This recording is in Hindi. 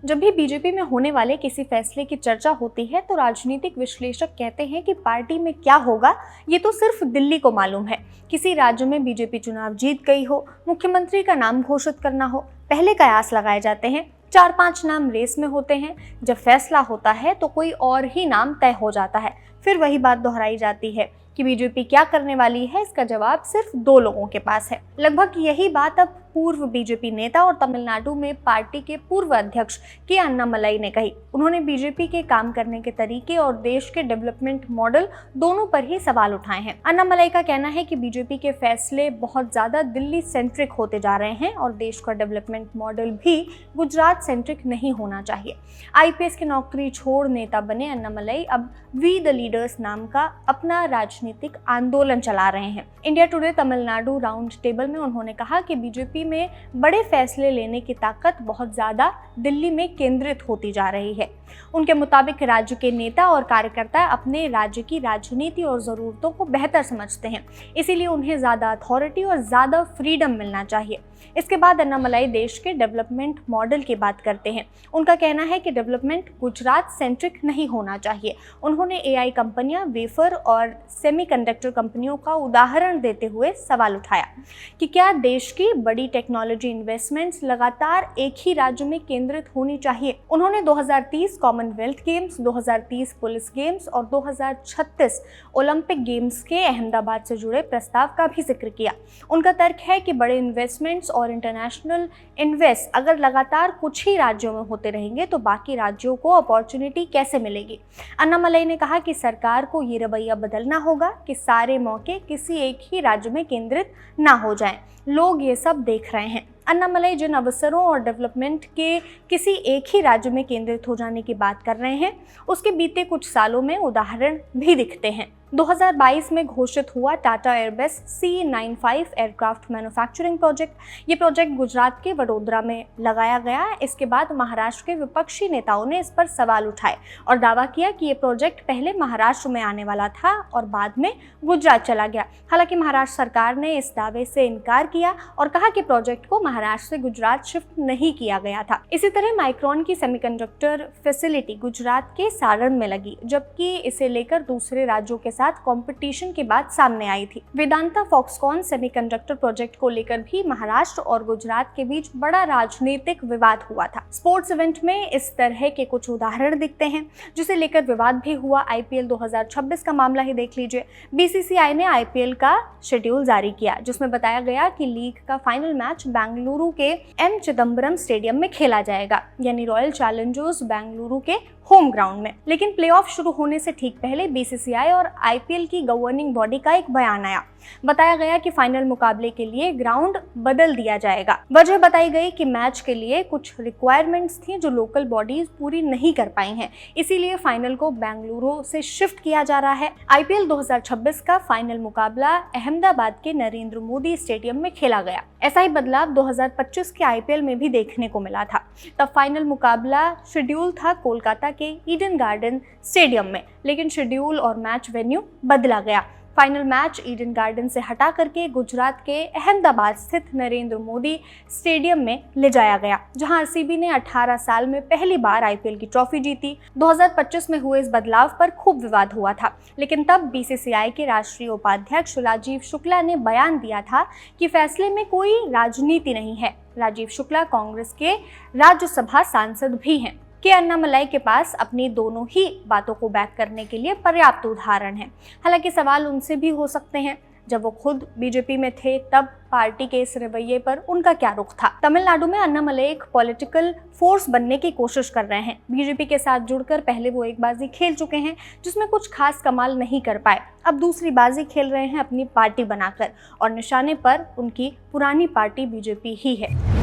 जब भी बीजेपी में होने वाले किसी फैसले की चर्चा होती है तो राजनीतिक विश्लेषक कहते हैं कि पार्टी में क्या होगा ये तो सिर्फ दिल्ली को मालूम है। किसी राज्य में बीजेपी चुनाव जीत गई हो, मुख्यमंत्री का नाम घोषित करना हो, पहले कयास लगाए जाते हैं, 4-5 नाम रेस में होते हैं। जब फैसला होता है तो कोई और ही नाम तय हो जाता है। फिर वही बात दोहराई जाती है कि बीजेपी क्या करने वाली है। इसका जवाब सिर्फ 2 लोगों के पास है। लगभग यही बात अब पूर्व बीजेपी नेता और तमिलनाडु में पार्टी के पूर्व अध्यक्ष के अन्नामलाई ने कही। उन्होंने बीजेपी के काम करने के तरीके और देश के डेवलपमेंट मॉडल दोनों पर ही सवाल उठाए हैं। अन्नामलाई का कहना है कि बीजेपी के फैसले बहुत ज्यादा दिल्ली सेंट्रिक होते जा रहे हैं और देश का डेवलपमेंट मॉडल भी गुजरात सेंट्रिक नहीं होना चाहिए। आईपीएस की नौकरी छोड़ नेता बने अन्नामलाई अब वी द लीडर्स नाम का अपना राजनीतिक आंदोलन चला रहे हैं। India today Tamil Nadu round table में उन्होंने कहा कि बीजेपी में बड़े फैसले लेने की ताकत बहुत ज्यादा दिल्ली में केंद्रित होती जा रही है। उनके मुताबिक राज्य के नेता और कार्यकर्ता अपने राज्य की राजनीति और जरूरतों को बेहतर समझते हैं, इसीलिए उन्हें ज्यादा अथॉरिटी और ज्यादा फ्रीडम मिलना चाहिए। इसके बाद अन्नामलाई देश के डेवलपमेंट मॉडल की बात करते हैं। उनका कहना है कि डेवलपमेंट गुजरात सेंट्रिक नहीं होना चाहिए। उन्होंने एआई कंपनियां, वेफर और सेमीकंडक्टर कंपनियों का उदाहरण देते हुए सवाल उठाया कि क्या देश की बड़ी टेक्नोलॉजी इन्वेस्टमेंट्स लगातार एक ही राज्य में केंद्रित होनी चाहिए। उन्होंने 2030 कॉमनवेल्थ गेम्स, 2030 पुलिस गेम्स और 2036 ओलंपिक गेम्स के अहमदाबाद से जुड़े प्रस्ताव का भी जिक्र किया। उनका तर्क है कि बड़े इन्वेस्टमेंट्स और इंटरनेशनल इन्वेस्ट अगर लगातार कुछ ही राज्यों में होते रहेंगे तो बाकी राज्यों को अपॉर्चुनिटी कैसे मिलेगी। अन्नामलाई ने कहा कि सरकार को ये रवैया बदलना होगा कि सारे मौके किसी एक ही राज्य में केंद्रित ना हो जाएं। लोग ये सब देख रहे हैं। अन्नामलाई जिन अवसरों और डेवलपमेंट के किसी एक ही राज्य में केंद्रित हो जाने की बात कर रहे हैं, उसके बीते कुछ सालों में उदाहरण भी दिखते हैं। 2022 में घोषित हुआ Tata Airbus C95 aircraft manufacturing project. ये प्रोजेक्ट गुजरात के वडोदरा में लगाया गया। इसके बाद महाराष्ट्र के विपक्षी नेताओं ने इस पर सवाल उठाए और दावा किया कि ये प्रोजेक्ट पहले महाराष्ट्र में आने वाला था और बाद में गुजरात चला गया। हालांकि महाराष्ट्र सरकार ने इस दावे से इनकार किया और कहा कि प्रोजेक्ट को महाराष्ट्र से गुजरात शिफ्ट नहीं किया गया था। इसी तरह माइक्रॉन की सेमीकंडक्टर फैसिलिटी गुजरात के सारण में लगी, जबकि इसे लेकर दूसरे राज्यों के साथ कंपटीशन की बात सामने आई थी। वेदांता फॉक्सकॉन सेमीकंडक्टर प्रोजेक्ट को लेकर भी महाराष्ट्र और गुजरात के बीच बड़ा राजनीतिक विवाद हुआ था। स्पोर्ट्स इवेंट में इस तरह के कुछ उदाहरण दिखते हैं जिसे लेकर विवाद भी हुआ। आईपीएल 2026 का मामला ही देख लीजिए। बीसीसीआई ने आईपीएल का शेड्यूल जारी किया जिसमें बताया गया कि लीग का फाइनल मैच बेंगलुरु के एम चिदम्बरम स्टेडियम में खेला जाएगा, यानी रॉयल चैलेंजर्स बेंगलुरु के होम ग्राउंड में। लेकिन प्लेऑफ शुरू होने से ठीक पहले बीसीसीआई और आईपीएल की गवर्निंग बॉडी का एक बयान आया। बताया गया कि फाइनल मुकाबले के लिए ग्राउंड बदल दिया जाएगा। वजह बताई गई कि मैच के लिए कुछ रिक्वायरमेंट्स थी जो लोकल बॉडीज पूरी नहीं कर पाई हैं, इसीलिए फाइनल को बेंगलुरु से शिफ्ट किया जा रहा है। आईपीएल 2026 का फाइनल मुकाबला अहमदाबाद के नरेंद्र मोदी स्टेडियम में खेला गया। ऐसा ही बदलाव 2025 के आईपीएल में भी देखने को मिला था। तब फाइनल मुकाबला शेड्यूल था कोलकाता के ईडन गार्डन स्टेडियम में, लेकिन शेड्यूल और मैच वेन्यू बदला गया। फाइनल मैच ईडन गार्डन से हटा करके गुजरात के अहमदाबाद स्थित नरेंद्र मोदी स्टेडियम में ले जाया गया, जहां आरसीबी ने 18 साल में पहली बार आईपीएल की ट्रॉफी जीती। 2025 में हुए इस बदलाव पर खूब विवाद हुआ था, लेकिन तब बीसीसीआई के राष्ट्रीय उपाध्यक्ष राजीव शुक्ला ने बयान दिया था कि फैसले में कोई राजनीति नहीं है। राजीव शुक्ला कांग्रेस के राज्यसभा सांसद भी हैं। के अन्नामलाई के पास अपनी दोनों ही बातों को बैक करने के लिए पर्याप्त उदाहरण है। हालांकि सवाल उनसे भी हो सकते हैं, जब वो खुद बीजेपी में थे तब पार्टी के इस रवैये पर उनका क्या रुख था। तमिलनाडु में अन्नामलाई एक पॉलिटिकल फोर्स बनने की कोशिश कर रहे हैं। बीजेपी के साथ जुड़कर पहले वो एक बाजी खेल चुके हैं जिसमें कुछ खास कमाल नहीं कर पाए। अब दूसरी बाजी खेल रहे हैं अपनी पार्टी बनाकर और निशाने पर उनकी पुरानी पार्टी बीजेपी ही है।